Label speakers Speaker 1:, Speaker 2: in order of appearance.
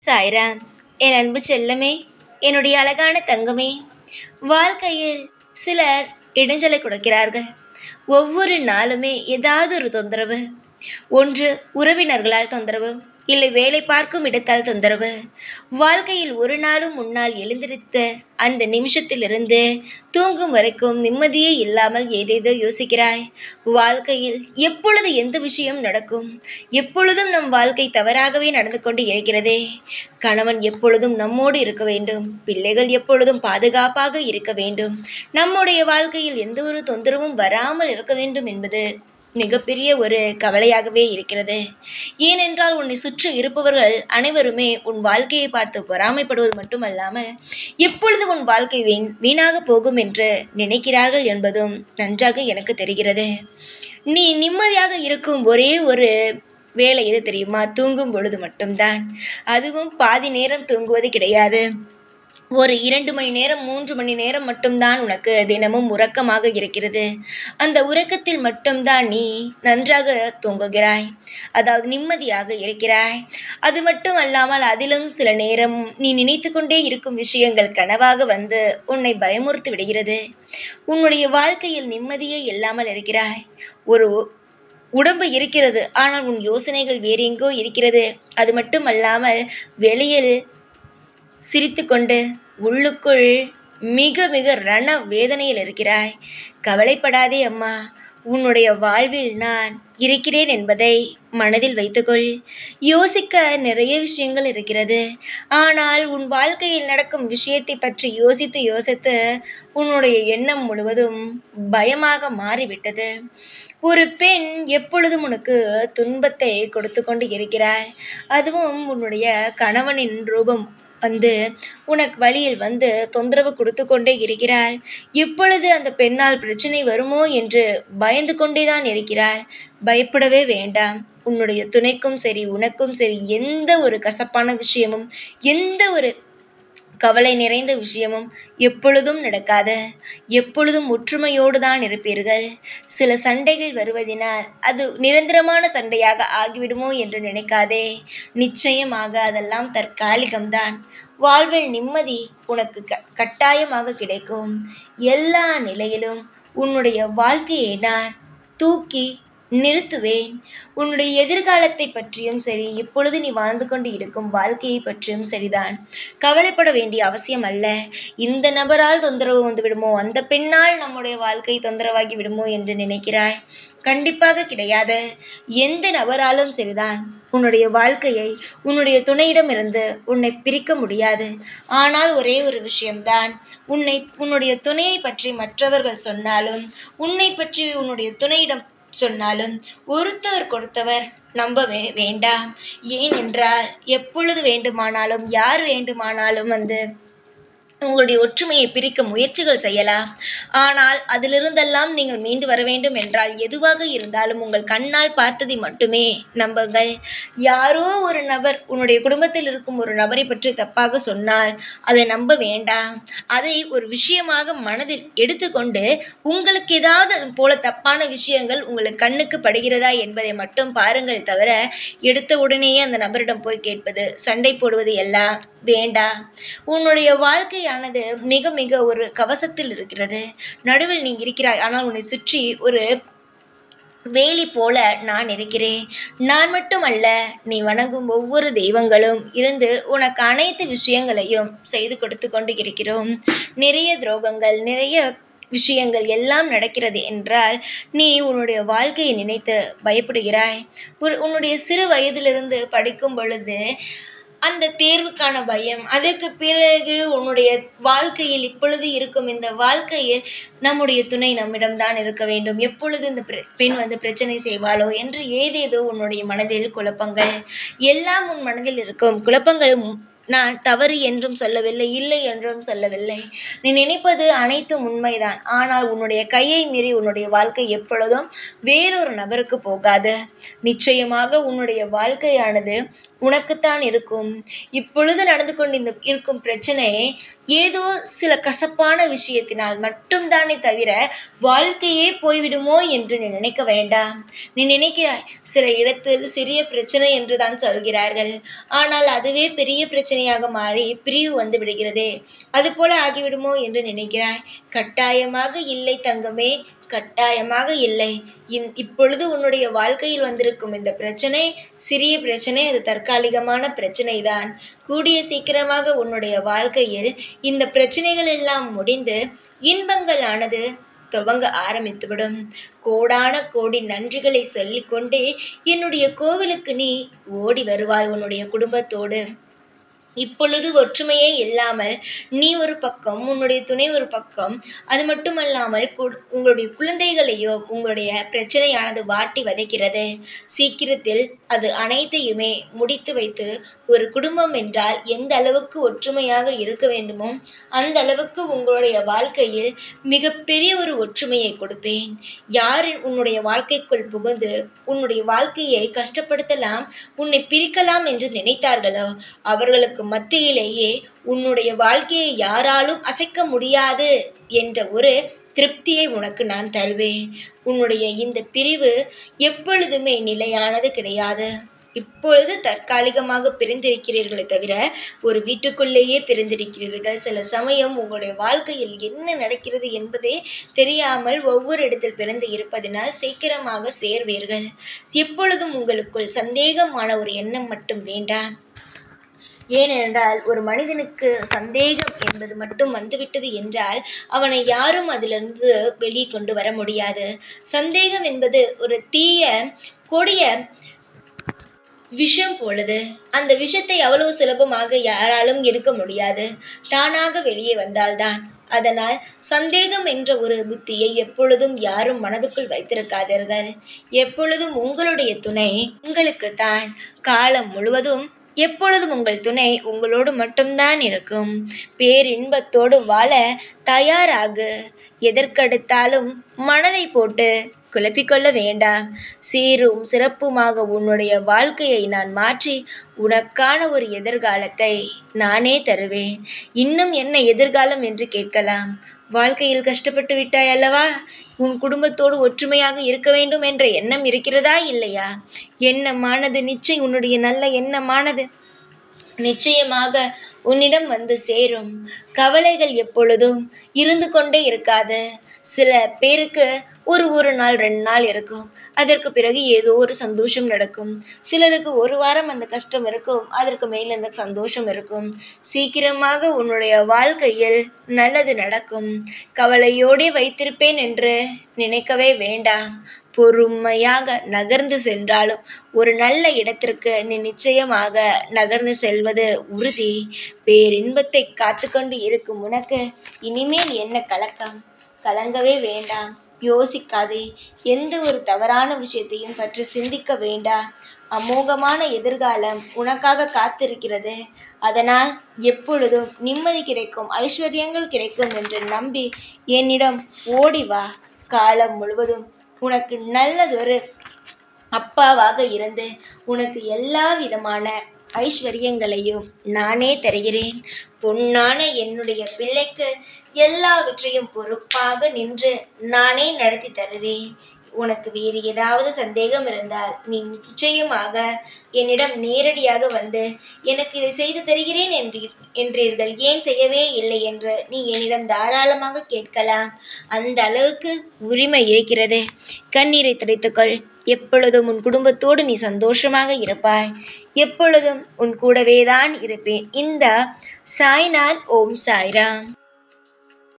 Speaker 1: சாய்ராம். என் அன்பு செல்லமே, என்னுடைய அழகான தங்கமே, வாழ்க்கையில் சிலர் இடைஞ்சலை கொடுக்கிறார்கள். ஒவ்வொரு நாளுமே ஏதாவது ஒரு தொந்தரவு. ஒன்று உறவினர்களால் தொந்தரவு, இல்லை வேலை பார்க்கும் இடத்தால் தொந்தரவு. வாழ்க்கையில் ஒரு நாளும் முன்னால் எழுந்திருத்த அந்த நிமிஷத்திலிருந்து தூங்கும் வரைக்கும் நிம்மதியே இல்லாமல் ஏதேதோ யோசிக்கிறாய். வாழ்க்கையில் எப்பொழுது எந்த விஷயம் நடக்கும்? எப்பொழுதும் நம் வாழ்க்கை தவறாகவே நடந்து கொண்டு இருக்கிறதே. கணவன் எப்பொழுதும் நம்மோடு இருக்க வேண்டும், பிள்ளைகள் எப்பொழுதும் பாதுகாப்பாக இருக்க வேண்டும், நம்முடைய வாழ்க்கையில் எந்த ஒரு தொந்தரவும் வராமல் இருக்க வேண்டும் என்பது மிகப்பெரிய ஒரு கவலையாகவே இருக்கிறது. ஏனென்றால் உன்னை சுற்றி இருப்பவர்கள் அனைவருமே உன் வாழ்க்கையை பார்த்து பொறாமைப்படுவது மட்டுமல்லாமல் எப்பொழுது உன் வாழ்க்கை வீணாக போகும் என்று நினைக்கிறார்கள் என்பதும் நன்றாக எனக்கு தெரிகிறது. நீ நிம்மதியாக இருக்கும் ஒரே ஒரு வேலை எது தெரியுமா? தூங்கும் பொழுது மட்டும்தான். அதுவும் பாதி நேரம் தூங்குவது கிடையாது. ஒரு 2 மணி நேரம் 3 மணி நேரம் மட்டும்தான் உனக்கு தினமும் உறக்கமாக இருக்கிறது. அந்த உறக்கத்தில் மட்டும்தான் நீ நன்றாக தூங்குகிறாய், அதாவது நிம்மதியாக இருக்கிறாய். அது மட்டும் அல்லாமல் அதிலும் சில நேரம் நீ நினைத்து கொண்டே இருக்கும் விஷயங்கள் கனவாக வந்து உன்னை பயமுறுத்தி விடுகிறது. உன்னுடைய வாழ்க்கையில் நிம்மதியே இல்லாமல் இருக்கிறாய். ஒரு உடம்பு இருக்கிறது, ஆனால் உன் யோசனைகள் வேறு எங்கோ இருக்கிறது. அது மட்டும் அல்லாமல் வெளியில் சிரித்து கொண்டு உள்ளுக்குள் மிக மிக ரண வேதனையில் இருக்கிறாய். கவலைப்படாதே அம்மா, உன்னுடைய வாழ்வில் நான் இருக்கிறேன் என்பதை மனதில் வைத்துக்கொள். யோசிக்க நிறைய விஷயங்கள் இருக்கிறது. ஆனால் உன் வாழ்க்கையில் நடக்கும் விஷயத்தை பற்றி யோசித்து யோசித்து உன்னுடைய எண்ணம் முழுவதும் பயமாக மாறிவிட்டது. ஒரு பெண் எப்பொழுதும் உனக்கு துன்பத்தை கொடுத்து கொண்டு இருக்கிறாள். அதுவும் உன்னுடைய கணவனின் ரூபம் வந்து உனக்கு வழியில் வந்து தொந்தரவு கொடுத்து கொண்டே இருக்கிறாள். எப்பொழுது அந்த பெண்ணால் பிரச்சனை வருமோ என்று பயந்து கொண்டேதான் இருக்கிறாள். பயப்படவே வேண்டாம். உன்னுடைய துணைக்கும் சரி உனக்கும் சரி எந்த ஒரு கசப்பான விஷயமும் எந்த ஒரு கவலை நிறைந்த விஷயமும் எப்பொழுதும் நடக்காத. எப்பொழுதும் ஒற்றுமையோடு தான் இருப்பீர்கள். சில சண்டைகள் வருவதினால் அது நிரந்தரமான சண்டையாக ஆகிவிடுமோ என்று நினைக்காதே. நிச்சயமாக அதெல்லாம் தற்காலிகம்தான். வாழ்வில் நிம்மதி உனக்கு கட்டாயமாக கிடைக்கும். எல்லா நிலையிலும் உன்னுடைய வாழ்க்கையை நான் தூக்கி நிறுத்துவேன். உன்னுடைய எதிர்காலத்தை பற்றியும் சரி, இப்பொழுது நீ வாழ்ந்து கொண்டு இருக்கும் வாழ்க்கையை பற்றியும் சரிதான். கவலைப்பட வேண்டிய அவசியம் அல்ல. இந்த நபரால் தொந்தரவு வந்து விடுமோ, அந்த பெண்ணால் நம்முடைய வாழ்க்கை தொந்தரவாகி விடுமோ என்று நினைக்கிறாய். கண்டிப்பாக கிடையாது. எந்த நபராலும் சரிதான் உன்னுடைய வாழ்க்கையை உன்னுடைய துணையிடமிருந்து உன்னை பிரிக்க முடியாது. ஆனால் ஒரே ஒரு விஷயம்தான், உன்னுடைய துணையை பற்றி மற்றவர்கள் சொன்னாலும் உன்னை பற்றி உன்னுடைய துணையிடம் சொன்னாலும் ஒருத்தவர் கொடுத்தவர் நம்பவே வேண்டாம். ஏனென்றால் எப்பொழுது வேண்டுமானாலும் யார் வேண்டுமானாலும் வந்து உங்களுடைய ஒற்றுமையை பிரிக்க முயற்சிகள் செய்யலாம். ஆனால் அதிலிருந்தெல்லாம் நீங்கள் மீண்டு வர வேண்டும் என்றால் எதுவாக இருந்தாலும் உங்கள் கண்ணால் பார்த்ததை மட்டுமே நம்புங்கள். யாரோ ஒரு நபர் உன்னுடைய குடும்பத்தில் இருக்கும் ஒரு நபரை பற்றி தப்பாக சொன்னால் அதை நம்ப வேண்டாம். அதை ஒரு விஷயமாக மனதில் எடுத்துக்கொண்டு உங்களுக்கு ஏதாவது அது போல தப்பான விஷயங்கள் உங்களுக்கு கண்ணுக்கு படுகிறதா என்பதை மட்டும் பாருங்கள். தவிர எடுத்த உடனேயே அந்த நபரிடம் போய் கேட்பது, சண்டை போடுவது எல்லாம் வேண்டாம். உன்னுடைய வாழ்க்கையானது மிக மிக ஒரு கவசத்தில் இருக்கிறது. நடுவில் நீ இருக்கிறாய், ஆனால் உன்னை சுற்றி ஒரு வேலி போல நான் இருக்கிறேன். நான் மட்டுமல்ல, நீ வணங்கும் ஒவ்வொரு தெய்வங்களும் இருந்து உனக்கு அனைத்து விஷயங்களையும் செய்து கொடுத்து கொண்டு இருக்கிறோம். நிறைய துரோகங்கள், நிறைய விஷயங்கள் எல்லாம் நடக்கிறது என்றால் நீ உன்னுடைய வாழ்க்கையை நினைத்து பயப்படுகிறாய். உன்னுடைய சிறு வயதிலிருந்து படிக்கும் பொழுது அந்த தேர்வுக்கான பயம், அதற்கு பிறகு உன்னுடைய வாழ்க்கையில் இப்பொழுது இருக்கும் இந்த வாழ்க்கையில் நம்முடைய துணை நம்மிடம்தான் இருக்க வேண்டும், எப்பொழுது இந்த பெண் வந்து பிரச்சனை செய்வாளோ என்று ஏதேதோ உன்னுடைய மனதில் குழப்பங்கள் எல்லாம் உன் மனதில் இருக்கும். குழப்பங்களும் நான் தவறு என்றும் சொல்லவில்லை, இல்லை என்றும் சொல்லவில்லை. நீ நினைப்பது அனைத்தும் உண்மைதான். ஆனால் உன்னுடைய கையை மீறி உன்னுடைய வாழ்க்கை எப்பொழுதும் வேறொரு நபருக்கு போகாது. நிச்சயமாக உன்னுடைய வாழ்க்கையானது உனக்குத்தான் இருக்கும். இப்பொழுது நடந்து கொண்டு இருக்கும் பிரச்சனை ஏதோ சில கசப்பான விஷயத்தினால் மட்டும்தானே தவிர வாழ்க்கையே போய்விடுமோ என்று நீ நினைக்க வேண்டாம். நீ நினைக்கிறாய் சில இடத்தில் சிறிய பிரச்சனை என்று தான் சொல்கிறார்கள். ஆனால் அதுவே பெரிய பிரச்சனையாக மாறி பிரிவு வந்து விடுகிறதே, அதுபோல ஆகிவிடுமோ என்று நினைக்கிறாய். கட்டாயமாக இல்லை தங்கமே, கட்டாயமாக இல்லை. இப்பொழுது உன்னுடைய வாழ்க்கையில் வந்திருக்கும் இந்த பிரச்சனை சிறிய பிரச்சனை, அது தற்காலிகமான பிரச்சனை தான். கூடிய சீக்கிரமாக உன்னுடைய வாழ்க்கையில் இந்த பிரச்சனைகள் எல்லாம் முடிந்து இன்பங்கள் ஆனது துவங்க ஆரம்பித்துவிடும். கோடான கோடி நன்றிகளை சொல்லிக்கொண்டே என்னுடைய கோவிலுக்கு நீ ஓடி வருவாய் உன்னுடைய குடும்பத்தோடு. இப்பொழுது ஒற்றுமையே இல்லாமல் நீ ஒரு பக்கம், உன்னுடைய துணை ஒரு பக்கம், அது மட்டுமல்லாமல் உங்களுடைய குழந்தைகளையோ உங்களுடைய பிரச்சனையானது வாட்டி வதைக்கிறது. சீக்கிரத்தில் அது அனைத்தையுமே முடித்து வைத்து ஒரு குடும்பம் என்றால் எந்த அளவுக்கு ஒற்றுமையாக இருக்க வேண்டுமோ அந்த அளவுக்கு உங்களுடைய வாழ்க்கையில் மிகப்பெரிய ஒரு ஒற்றுமையை கொடுப்பேன். யார் உன்னுடைய வாழ்க்கைக்குள் புகுந்து உன்னுடைய வாழ்க்கையை கஷ்டப்படுத்தலாம், உன்னை பிரிக்கலாம் என்று நினைத்தார்களோ அவர்களுக்கு மத்தியிலேயே உன்னுடைய வாழ்க்கையை யாராலும் அசைக்க முடியாது என்ற ஒரு திருப்தியை உனக்கு நான் தருவேன். உன்னுடைய இந்த பிரிவு எப்பொழுதுமே நிலையானது கிடையாது. இப்பொழுது தற்காலிகமாக பிரிந்திருக்கிறீர்களே தவிர ஒரு வீட்டுக்குள்ளேயே பிரிந்திருக்கிறீர்கள். சில சமயம் உங்களுடைய வாழ்க்கையில் என்ன நடக்கிறது என்பதே தெரியாமல் ஒவ்வொரு இடத்தில் பிறந்து இருப்பதினால் சீக்கிரமாக சேர்வீர்கள். எப்பொழுதும் உங்களுக்குள் சந்தேகமான ஒரு எண்ணம் மட்டும் வேண்டாம். ஏனென்றால் ஒரு மனிதனுக்கு சந்தேகம் என்பது மட்டும் வந்துவிட்டது என்றால் அவனை யாரும் அதிலிருந்து வெளியே கொண்டு வர முடியாது. சந்தேகம் என்பது ஒரு தீய கொடிய விஷம் போலது. அந்த விஷத்தை அவ்வளவு சுலபமாக யாராலும் எடுக்க முடியாது, தானாக வெளியே வந்தால்தான். அதனால் சந்தேகம் என்ற ஒரு புத்தியை எப்பொழுதும் யாரும் மனதுக்குள் வைத்திருக்காதீர்கள். எப்பொழுதும் உங்களுடைய துணை உங்களுக்குத்தான். காலம் முழுவதும் எப்பொழுதும் உங்கள் துணை உங்களோடு மட்டும்தான் இருக்கும். பேரின்பத்தோடு வாழ தயாராகு. எதற்கெடுத்தாலும் மனதை போட்டு குழப்பிக்கொள்ள வேண்டாம். சீரும் சிறப்புமாக உன்னுடைய வாழ்க்கையை நான் மாற்றி உனக்கான ஒரு எதிர்காலத்தை நானே தருவேன். இன்னும் என்ன எதிர்காலம் என்று கேட்கலாம். வாழ்க்கையில் கஷ்டப்பட்டு விட்டாய் அல்லவா? உன் குடும்பத்தோடு ஒற்றுமையாக இருக்க வேண்டும் என்ற எண்ணம் இருக்கிறதா இல்லையா? எண்ணமானது நிச்சயம், உன்னுடைய நல்ல எண்ணமானது நிச்சயமாக உன்னிடம் வந்து சேரும். கவலைகள் எப்பொழுதும் இருந்து கொண்டே இருக்காது. சில பேருக்கு ஒரு நாள் 2 நாள் இருக்கும். அதற்கு பிறகு ஏதோ ஒரு சந்தோஷம் நடக்கும். சிலருக்கு ஒரு வாரம் அந்த கஷ்டம் இருக்கும், அதற்கு மேல் அந்த சந்தோஷம் இருக்கும். சீக்கிரமாக உன்னுடைய வாழ்க்கையில் நல்லது நடக்கும். கவலையோடே வைத்திருப்பேன் என்று நினைக்கவே வேண்டாம். பொறுமையாக நகர்ந்து சென்றாலும் ஒரு நல்ல இடத்திற்கு நீ நிச்சயமாக நகர்ந்து செல்வது உறுதி. பேரின்பத்தை காத்து கொண்டு இருக்கும் உனக்கு இனிமேல் என்ன கலக்கம்? கலங்கவே வேண்டாம். யோசிக்காதே. எந்த ஒரு தவறான விஷயத்தையும் பற்றி சிந்திக்க வேண்டாம். அமோகமான எதிர்காலம் உனக்காக காத்திருக்கிறது. அதனால் எப்பொழுதும் நிம்மதி கிடைக்கும், ஐஸ்வர்யங்கள் கிடைக்கும் என்று நம்பி என்னிடம் ஓடி வா. காலம் முழுவதும் உனக்கு நல்லதொரு அப்பாவாக இருந்து உனக்கு எல்லா விதமான ஐஸ்வர்யங்களையும் நானே தருகிறேன். பொன்னான என்னுடைய பிள்ளைக்கு எல்லாவற்றையும் பொறுப்பாக நின்று நானே நடத்தி தருவேன். உனக்கு வேறு ஏதாவது சந்தேகம் இருந்தால் நீ நிச்சயமாக என்னிடம் நேரடியாக வந்து எனக்கு இதை செய்து தருகிறேன் என்றீர்கள், ஏன் செய்யவே இல்லை என்று நீ என்னிடம் தாராளமாக கேட்கலாம். அந்த அளவுக்கு உரிமை இருக்கிறது. கண்ணீரை துடைத்துக்கொள். எப்பொழுதும் உன் குடும்பத்தோடு நீ சந்தோஷமாக இருப்பாய். எப்பொழுதும் உன் கூடவே தான் இருப்பேன். இந்த சாய்நாத். ஓம் சாய்ராம்.